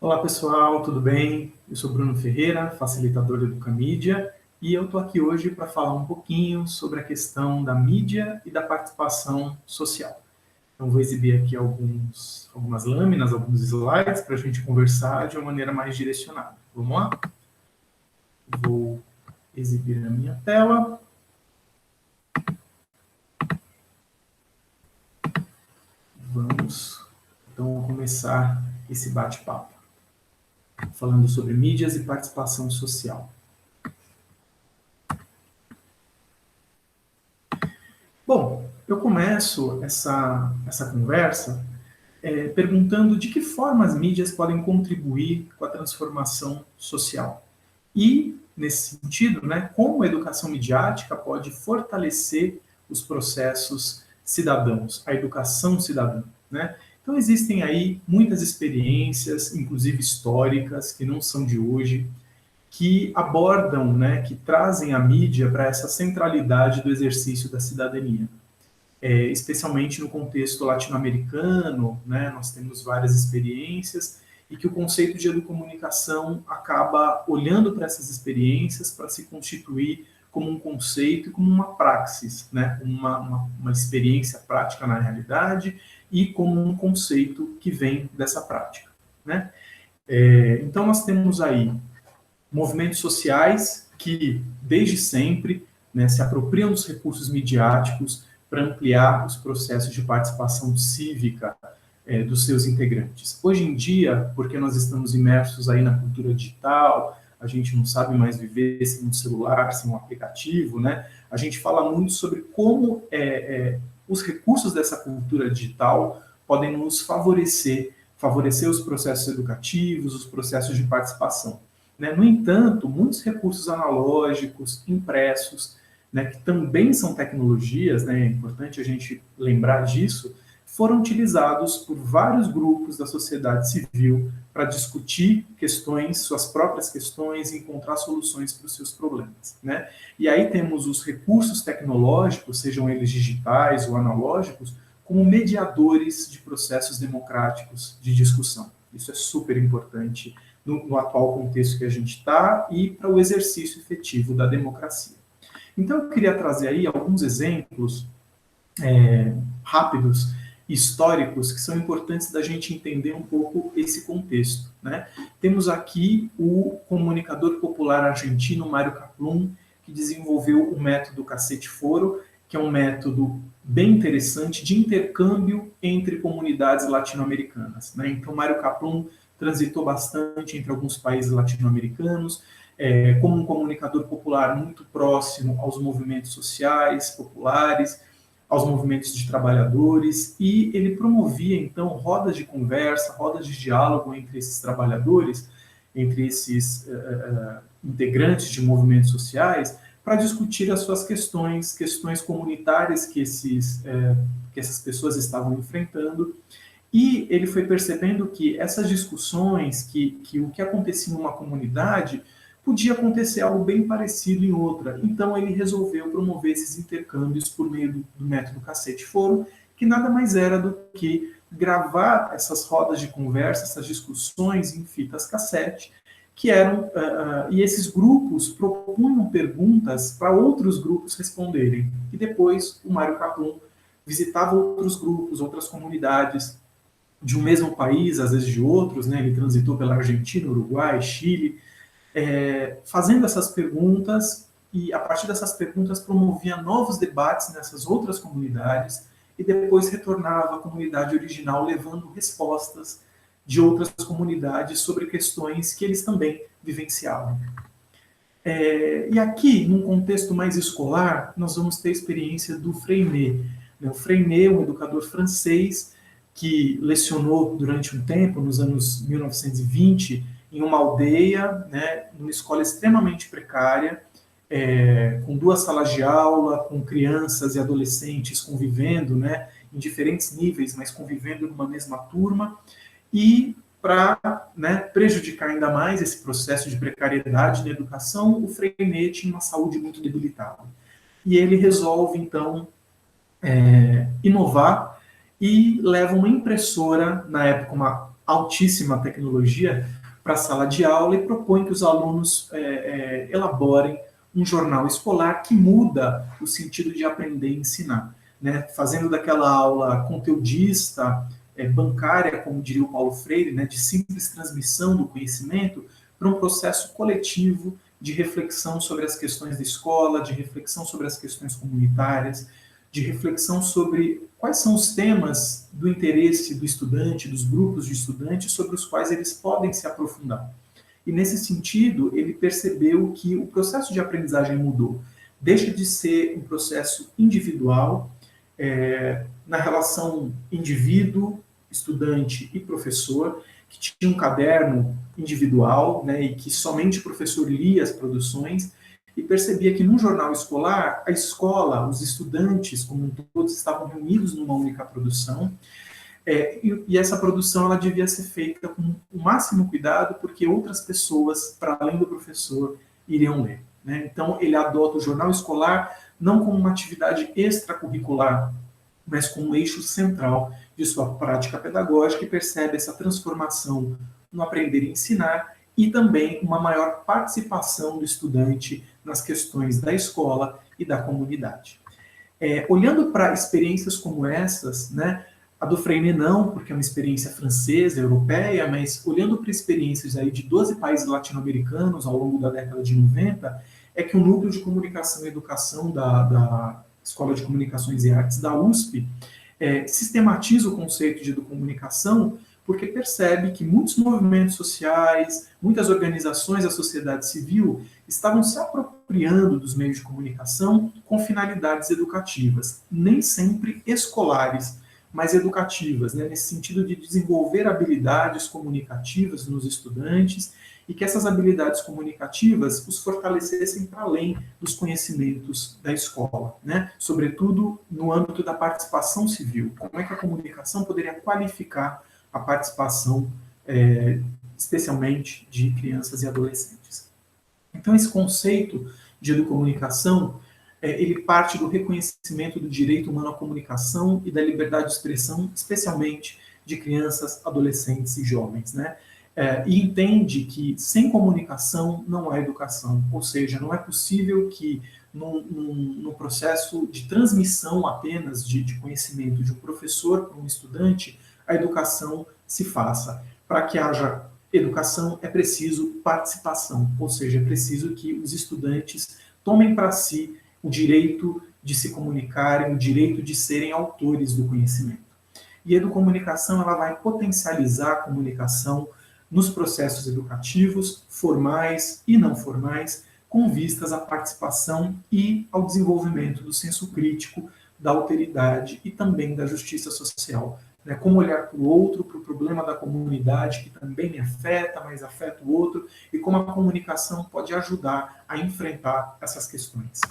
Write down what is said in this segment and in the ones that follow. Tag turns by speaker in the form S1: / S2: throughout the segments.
S1: Olá pessoal, tudo bem? Eu sou Bruno Ferreira, facilitador do Educamídia, e eu estou aqui hoje para falar um pouquinho sobre a questão da mídia e da participação social. Então vou exibir aqui algumas lâminas, alguns slides para a gente conversar de uma maneira mais direcionada. Vamos lá? Vou exibir a minha tela. Vamos então começar esse bate-papo, falando sobre mídias e participação social. Bom, eu começo essa conversa perguntando de que forma as mídias podem contribuir com a transformação social. E, nesse sentido, né, como a educação midiática pode fortalecer os processos cidadãos, a educação cidadã. Né? Então, existem aí muitas experiências, inclusive históricas, que não são de hoje, que abordam, né, que trazem a mídia para essa centralidade do exercício da cidadania. Especialmente no contexto latino-americano, né, nós temos várias experiências e que o conceito de educomunicação acaba olhando para essas experiências para se constituir como um conceito e como uma praxis, né, uma experiência prática na realidade e como um conceito que vem dessa prática. Né? Então nós temos aí movimentos sociais que, desde sempre, né, se apropriam dos recursos midiáticos para ampliar os processos de participação cívica dos seus integrantes. Hoje em dia, porque nós estamos imersos aí na cultura digital, a gente não sabe mais viver sem um celular, sem um aplicativo, né? A gente fala muito sobre como os recursos dessa cultura digital podem nos favorecer os processos educativos, os processos de participação. Né? No entanto, muitos recursos analógicos, impressos, né, que também são tecnologias, né, é importante a gente lembrar disso, foram utilizados por vários grupos da sociedade civil para discutir questões, suas próprias questões e encontrar soluções para os seus problemas. Né? E aí temos os recursos tecnológicos, sejam eles digitais ou analógicos, como mediadores de processos democráticos de discussão. Isso é super importante no atual contexto que a gente está e para o exercício efetivo da democracia. Então, eu queria trazer aí alguns exemplos rápidos, históricos, que são importantes da gente entender um pouco esse contexto. Né? Temos aqui o comunicador popular argentino Mário Kaplun, que desenvolveu o método Cacete Foro, que é um método bem interessante de intercâmbio entre comunidades latino-americanas. Né? Então, Mário Kaplun transitou bastante entre alguns países latino-americanos, como um comunicador popular muito próximo aos movimentos sociais, populares, aos movimentos de trabalhadores, e ele promovia, então, rodas de conversa, rodas de diálogo entre esses trabalhadores, entre esses integrantes de movimentos sociais, para discutir as suas questões comunitárias que essas pessoas estavam enfrentando. E ele foi percebendo que essas discussões, que o que acontecia em uma comunidade, podia acontecer algo bem parecido em outra. Então ele resolveu promover esses intercâmbios por meio do método Cacete Foro, que nada mais era do que gravar essas rodas de conversa, essas discussões em fitas cassete, que eram, e esses grupos propunham perguntas para outros grupos responderem. E depois o Mário Kaplun visitava outros grupos, outras comunidades, de um mesmo país, às vezes de outros, né? Ele transitou pela Argentina, Uruguai, Chile, fazendo essas perguntas e, a partir dessas perguntas, promovia novos debates nessas outras comunidades e depois retornava à comunidade original levando respostas de outras comunidades sobre questões que eles também vivenciavam. E aqui, num contexto mais escolar, nós vamos ter a experiência do Freinet. O Freinet, um educador francês, que lecionou durante um tempo, nos anos 1920, em uma aldeia, né, numa escola extremamente precária, com 2 salas de aula, com crianças e adolescentes convivendo, né, em diferentes níveis, mas convivendo numa mesma turma, e para, né, prejudicar ainda mais esse processo de precariedade na educação, o Freinet tinha uma saúde muito debilitada. E ele resolve, então, inovar e leva uma impressora, na época altíssima tecnologia para a sala de aula e propõe que os alunos elaborem um jornal escolar que muda o sentido de aprender e ensinar, né? Fazendo daquela aula conteudista, bancária, como diria o Paulo Freire, né, de simples transmissão do conhecimento, para um processo coletivo de reflexão sobre as questões da escola, de reflexão sobre as questões comunitárias, de reflexão sobre quais são os temas do interesse do estudante, dos grupos de estudantes, sobre os quais eles podem se aprofundar. E, nesse sentido, ele percebeu que o processo de aprendizagem mudou. Deixa de ser um processo individual, na relação indivíduo, estudante e professor, que tinha um caderno individual, né, e que somente o professor lia as produções, e percebia que num jornal escolar, a escola, os estudantes, como todos, estavam reunidos numa única produção, e essa produção ela devia ser feita com o máximo cuidado, porque outras pessoas, para além do professor, iriam ler, né? Então, ele adota o jornal escolar não como uma atividade extracurricular, mas como um eixo central de sua prática pedagógica, e percebe essa transformação no aprender e ensinar, e também uma maior participação do estudante nas questões da escola e da comunidade. Olhando para experiências como essas, né, a do Freire não, porque é uma experiência francesa, europeia, mas olhando para experiências aí de 12 países latino-americanos ao longo da década de 90, é que o Núcleo de Comunicação e Educação da Escola de Comunicações e Artes da USP sistematiza o conceito de educomunicação, porque percebe que muitos movimentos sociais, muitas organizações da sociedade civil estavam se apropriando dos meios de comunicação com finalidades educativas, nem sempre escolares, mas educativas, né, nesse sentido de desenvolver habilidades comunicativas nos estudantes e que essas habilidades comunicativas os fortalecessem para além dos conhecimentos da escola, né, sobretudo no âmbito da participação civil. Como é que a comunicação poderia qualificar a participação, especialmente de crianças e adolescentes. Então, esse conceito de educomunicação, ele parte do reconhecimento do direito humano à comunicação e da liberdade de expressão, especialmente de crianças, adolescentes e jovens, né? E entende que sem comunicação não há educação, ou seja, não é possível que no processo de transmissão apenas de conhecimento de um professor para um estudante, a educação se faça. Para que haja educação é preciso participação, ou seja, é preciso que os estudantes tomem para si o direito de se comunicarem, o direito de serem autores do conhecimento. E a educomunicação ela vai potencializar a comunicação nos processos educativos, formais e não formais, com vistas à participação e ao desenvolvimento do senso crítico, da alteridade e também da justiça social. Né? Como olhar para o outro, para o problema da comunidade que também me afeta, mas afeta o outro, e como a comunicação pode ajudar a enfrentar essas questões.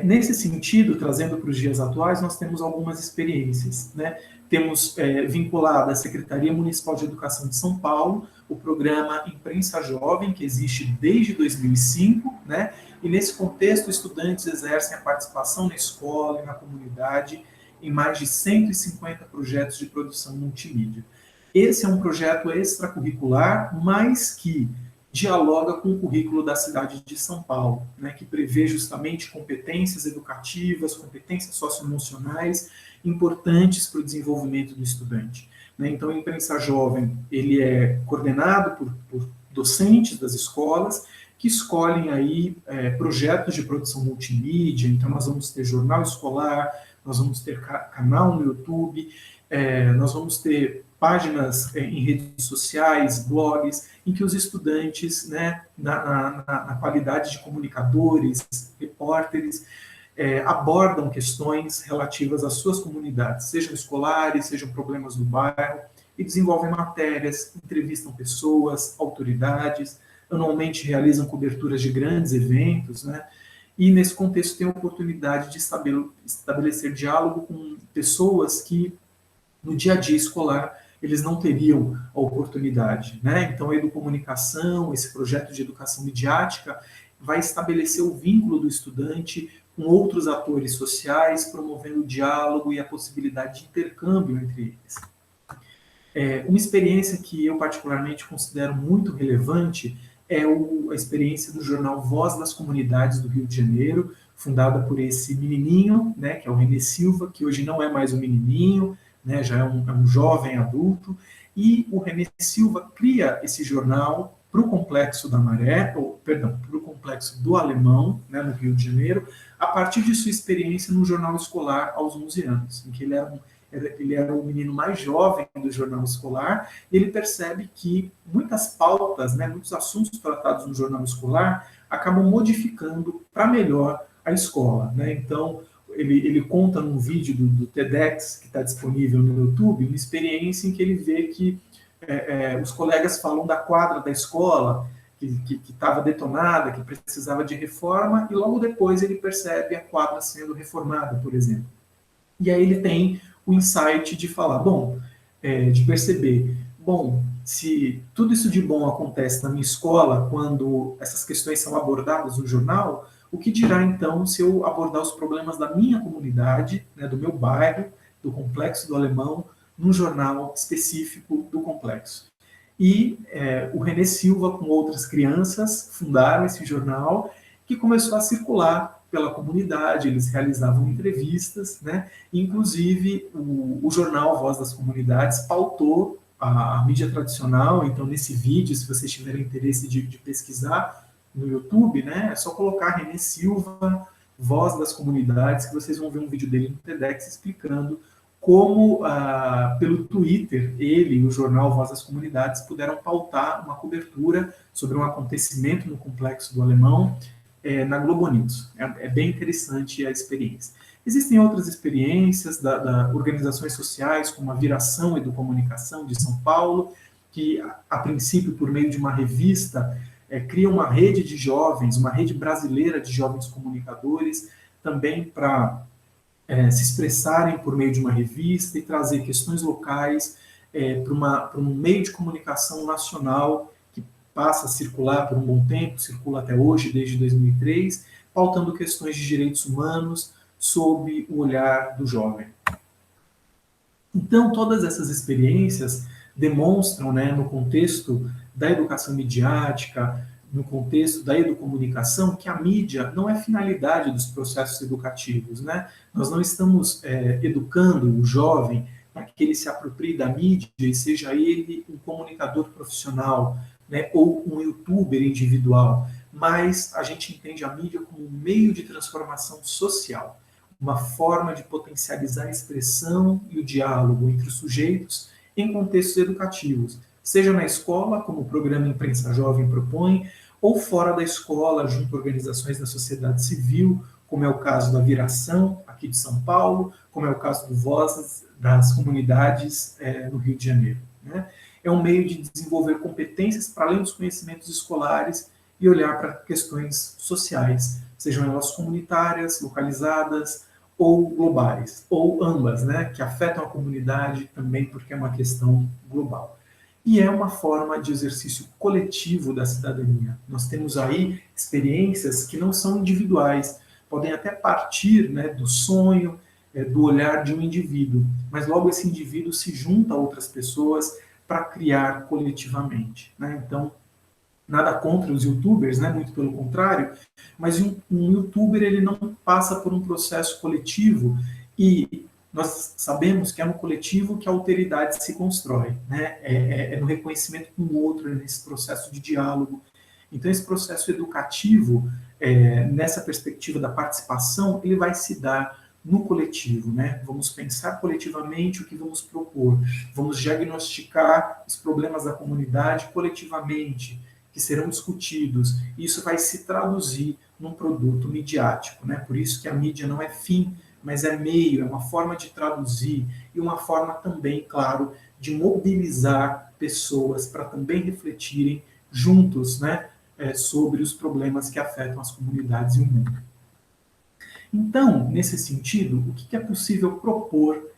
S1: Nesse sentido, trazendo para os dias atuais, nós temos algumas experiências, né? Temos vinculado à Secretaria Municipal de Educação de São Paulo o programa Imprensa Jovem, que existe desde 2005, né? E nesse contexto, estudantes exercem a participação na escola e na comunidade em mais de 150 projetos de produção multimídia. Esse é um projeto extracurricular, mas que dialoga com o currículo da cidade de São Paulo, né, que prevê justamente competências educativas, competências socioemocionais importantes para o desenvolvimento do estudante. Né? Então, o Imprensa Jovem ele é coordenado por docentes das escolas que escolhem aí projetos de produção multimídia. Então, nós vamos ter jornal escolar, nós vamos ter canal no YouTube, nós vamos ter páginas em redes sociais, blogs, em que os estudantes, né, na qualidade de comunicadores, repórteres, abordam questões relativas às suas comunidades, sejam escolares, sejam problemas do bairro, e desenvolvem matérias, entrevistam pessoas, autoridades, anualmente realizam coberturas de grandes eventos, né, e nesse contexto tem a oportunidade de estabelecer diálogo com pessoas que, no dia a dia escolar, eles não teriam a oportunidade, né? Então, a educomunicação, esse projeto de educação midiática, vai estabelecer o vínculo do estudante com outros atores sociais, promovendo o diálogo e a possibilidade de intercâmbio entre eles. Uma experiência que eu particularmente considero muito relevante é a experiência do jornal Voz das Comunidades do Rio de Janeiro, fundada por esse menininho, né, que é o René Silva, que hoje não é mais um menininho, né, já é um jovem adulto, e o René Silva cria esse jornal para o Complexo da Maré, para o Complexo do Alemão, né, no Rio de Janeiro, a partir de sua experiência no jornal escolar aos 11 anos, em que ele era o menino mais jovem do jornal escolar, e ele percebe que muitas pautas, né, muitos assuntos tratados no jornal escolar acabam modificando para melhor a escola. Né? Então, ele conta num vídeo do TEDx, que está disponível no YouTube, uma experiência em que ele vê que os colegas falam da quadra da escola, que estava detonada, que precisava de reforma, e logo depois ele percebe a quadra sendo reformada, por exemplo. E aí ele tem o insight de falar, de perceber, se tudo isso de bom acontece na minha escola, quando essas questões são abordadas no jornal, o que dirá então se eu abordar os problemas da minha comunidade, né, do meu bairro, do Complexo do Alemão, num jornal específico do complexo? E o René Silva, com outras crianças, fundaram esse jornal, que começou a circular pela comunidade, eles realizavam entrevistas, né? Inclusive o jornal Voz das Comunidades pautou a mídia tradicional. Então, nesse vídeo, se vocês tiverem interesse de pesquisar no YouTube, né, é só colocar René Silva, Voz das Comunidades, que vocês vão ver um vídeo dele no TEDx explicando como, pelo Twitter, ele e o jornal Voz das Comunidades puderam pautar uma cobertura sobre um acontecimento no Complexo do Alemão, na Globo News. É bem interessante a experiência. Existem outras experiências da organizações sociais, como a Viração Educomunicação de São Paulo, que, a princípio, por meio de uma revista, cria uma rede de jovens, uma rede brasileira de jovens comunicadores, também para se expressarem por meio de uma revista e trazer questões locais para um meio de comunicação nacional que passa a circular por um bom tempo, circula até hoje, desde 2003, pautando questões de direitos humanos sob o olhar do jovem. Então, todas essas experiências demonstram, né, no contexto da educação midiática, no contexto da educomunicação, que a mídia não é finalidade dos processos educativos. Né? Nós não estamos educando o jovem para que ele se aproprie da mídia e seja ele um comunicador profissional, né, ou um youtuber individual, mas a gente entende a mídia como um meio de transformação social, uma forma de potencializar a expressão e o diálogo entre os sujeitos em contextos educativos, seja na escola, como o programa Imprensa Jovem propõe, ou fora da escola, junto a organizações da sociedade civil, como é o caso da Viração, aqui de São Paulo, como é o caso do Voz das Comunidades no Rio de Janeiro. Né? É um meio de desenvolver competências para além dos conhecimentos escolares e olhar para questões sociais, sejam elas comunitárias, localizadas ou globais, ou ambas, né, que afetam a comunidade também porque é uma questão global. E é uma forma de exercício coletivo da cidadania. Nós temos aí experiências que não são individuais, podem até partir, né, do sonho, do olhar de um indivíduo, mas logo esse indivíduo se junta a outras pessoas para criar coletivamente. Né? Então, nada contra os youtubers, né? Muito pelo contrário, mas um youtuber ele não passa por um processo coletivo, e nós sabemos que é no coletivo que a alteridade se constrói, né? No reconhecimento com o outro, nesse processo de diálogo. Então, esse processo educativo, nessa perspectiva da participação, ele vai se dar no coletivo, né? Vamos pensar coletivamente o que vamos propor, vamos diagnosticar os problemas da comunidade coletivamente, que serão discutidos, e isso vai se traduzir num produto midiático, né? Por isso que a mídia não é fim, mas é meio, é uma forma de traduzir e uma forma também, claro, de mobilizar pessoas para também refletirem juntos, né, sobre os problemas que afetam as comunidades e o mundo. Então, nesse sentido, o que é possível propor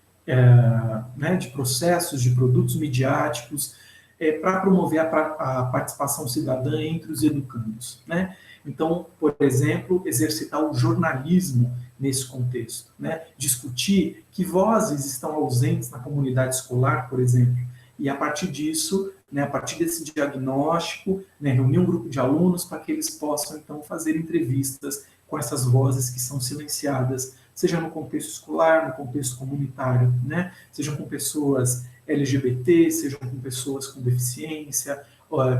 S1: né, de processos, de produtos midiáticos, para promover a participação cidadã entre os educandos, né? Então, por exemplo, exercitar o jornalismo nesse contexto, né? Discutir que vozes estão ausentes na comunidade escolar, por exemplo, e a partir disso, né, a partir desse diagnóstico, né, reunir um grupo de alunos para que eles possam, então, fazer entrevistas com essas vozes que são silenciadas, seja no contexto escolar, no contexto comunitário, né, sejam com pessoas LGBT, sejam com pessoas com deficiência,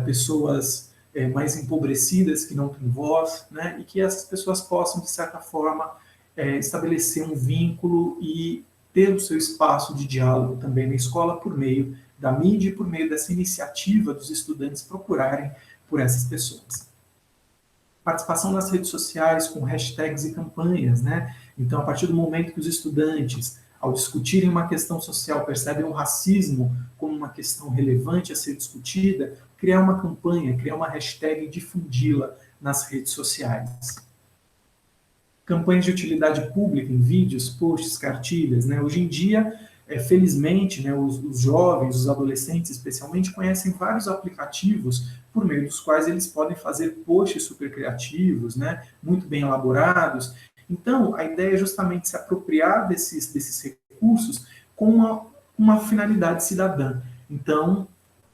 S1: pessoas mais empobrecidas que não têm voz, né, e que essas pessoas possam, de certa forma, estabelecer um vínculo e ter o seu espaço de diálogo também na escola por meio da mídia e por meio dessa iniciativa dos estudantes procurarem por essas pessoas. Participação nas redes sociais com hashtags e campanhas, né? Então, a partir do momento que os estudantes, ao discutirem uma questão social, percebem o racismo como uma questão relevante a ser discutida, criar uma campanha, criar uma hashtag e difundi-la nas redes sociais. Campanhas de utilidade pública em vídeos, posts, cartilhas, né? Hoje em dia, felizmente, né, os jovens, os adolescentes especialmente, conhecem vários aplicativos por meio dos quais eles podem fazer posts super criativos, né, muito bem elaborados. Então, a ideia é justamente se apropriar desses recursos com uma finalidade cidadã. Então,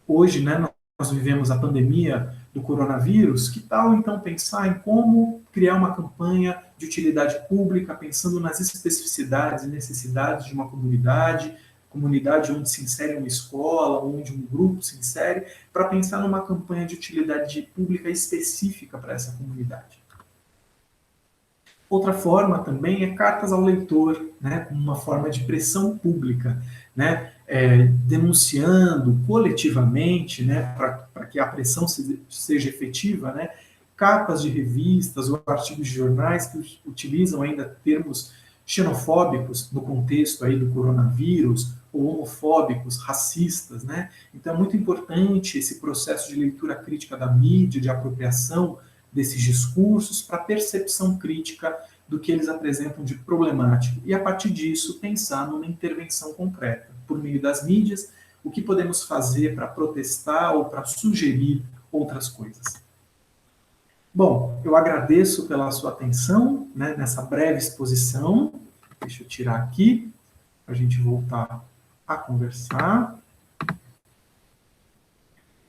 S1: hoje, né, nós vivemos a pandemia do coronavírus, que tal então pensar em como criar uma campanha de utilidade pública, pensando nas especificidades e necessidades de uma comunidade onde se insere uma escola, onde um grupo se insere, para pensar numa campanha de utilidade pública específica para essa comunidade. Outra forma também é cartas ao leitor, né, como uma forma de pressão pública, né, denunciando coletivamente, né, para que a pressão seja efetiva, né, capas de revistas ou artigos de jornais que utilizam ainda termos xenofóbicos no contexto aí do coronavírus, ou homofóbicos, racistas, né? Então é muito importante esse processo de leitura crítica da mídia, de apropriação desses discursos para percepção crítica do que eles apresentam de problemático e, a partir disso, pensar numa intervenção concreta, por meio das mídias, o que podemos fazer para protestar ou para sugerir outras coisas. Bom, eu agradeço pela sua atenção, né, nessa breve exposição. Deixa eu tirar aqui, para a gente voltar a conversar.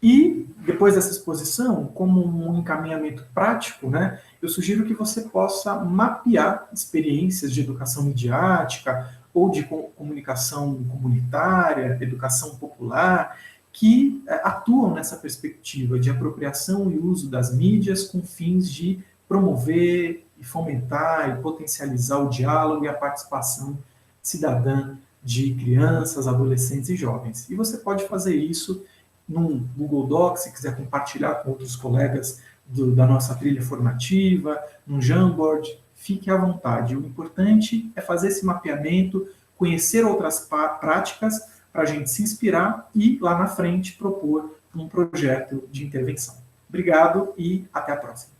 S1: E, depois dessa exposição, como um encaminhamento prático, né, eu sugiro que você possa mapear experiências de educação midiática ou de comunicação comunitária, educação popular, que atuam nessa perspectiva de apropriação e uso das mídias com fins de promover e fomentar e potencializar o diálogo e a participação cidadã de crianças, adolescentes e jovens. E você pode fazer isso num Google Docs, se quiser compartilhar com outros colegas da nossa trilha formativa, num Jamboard, fique à vontade. O importante é fazer esse mapeamento, conhecer outras práticas para a gente se inspirar e, lá na frente, propor um projeto de intervenção. Obrigado e até a próxima.